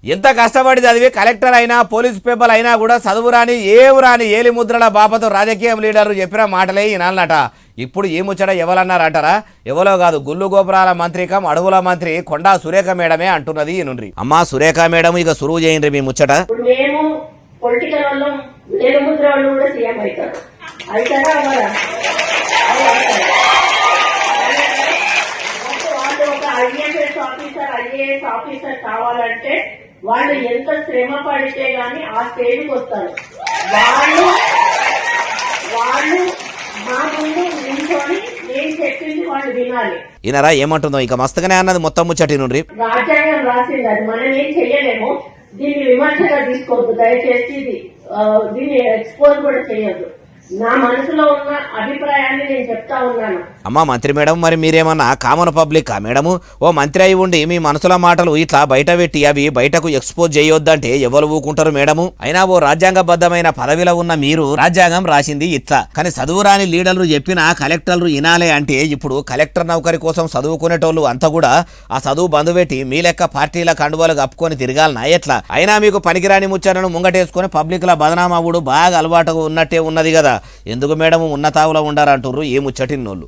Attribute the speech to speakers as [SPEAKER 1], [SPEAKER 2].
[SPEAKER 1] ఎంత కష్టపడి చదివి కలెక్టర్ అయినా పోలీస్ పేపర్ అయినా కూడా చదువురాని ఏవురాని ఏలి ముద్రల బాపతో రాజకీయం లీడర్లు చెప్పిన మాటలే ఈనాలనట. ఇప్పుడు ఈ ముచ్చట ఎవరన్నారంటారా? ఎవరో కాదు, గుళ్ళు గోపురాల మంత్రికం అడవుల మంత్రి కొండా సురేఖ మేడమే అంటున్నది ఈనుండ్రి. అమ్మా సురేఖ మేడం, ఇక సురువు చేయండి మీ ముచ్చట.
[SPEAKER 2] ఐఏఎస్ ఆఫీసర్ కావాలంటే వాళ్ళు ఎంత శ్రమ పడితే గాని ఆ స్టేజ్కి వస్తారు. వాళ్ళు మా ముందు నిల్చొని నేను చెప్పింది వాళ్ళు వినాలి.
[SPEAKER 1] ఈయనరా ఏమంటుందో ఇక మస్తుగానే అన్నది మొత్తం ముచ్చటి నుండి.
[SPEAKER 2] రాజ్యాంగం రాసింది, అది మనం ఏం చెయ్యలేము. దీన్ని విమర్శగా తీసుకోవద్దు దయచేసి. దీన్ని ఎక్స్పోజ్ కూడా చేయొద్దు. నా మనసులో ఉన్న అభిప్రాయాన్ని నేను చెప్తా ఉన్నాను.
[SPEAKER 1] అమ్మా మంత్రి మేడం, మరి మీరేమన్నా కామన్ పబ్లిక్ మేడము? ఓ మంత్రి అయి ఉండి మీ మనసుల మాటలు ఇట్లా బయట పెట్టి అవి బయటకు ఎక్స్పోజ్ చేయొద్దంటే ఎవరు ఊకుంటారు మేడము? అయినా ఓ రాజ్యాంగబద్ధమైన పదవిలో ఉన్న మీరు రాజ్యాంగం రాసింది ఇట్లా, కానీ చదువురాని లీడర్లు చెప్పిన కలెక్టర్లు వినాలే అంటే ఇప్పుడు కలెక్టర్ నౌకరి కోసం చదువుకునేటోళ్ళు అంతా కూడా ఆ చదువు బంధు పెట్టి మీ లెక్క పార్టీల కండువాలు కప్పుకొని తిరగాలనా ఎట్లా? అయినా మీకు పనికిరాని ముచ్చటను ముంగటేసుకొని పబ్లిక్ ల బదనామవుడు బాగా అలవాటు ఉన్నట్టే ఉన్నది కదా. ఎందుకు మేడం ఉన్నతావులో ఉండారంటుర్రు ఈ ముచ్చటిన్నోళ్ళు.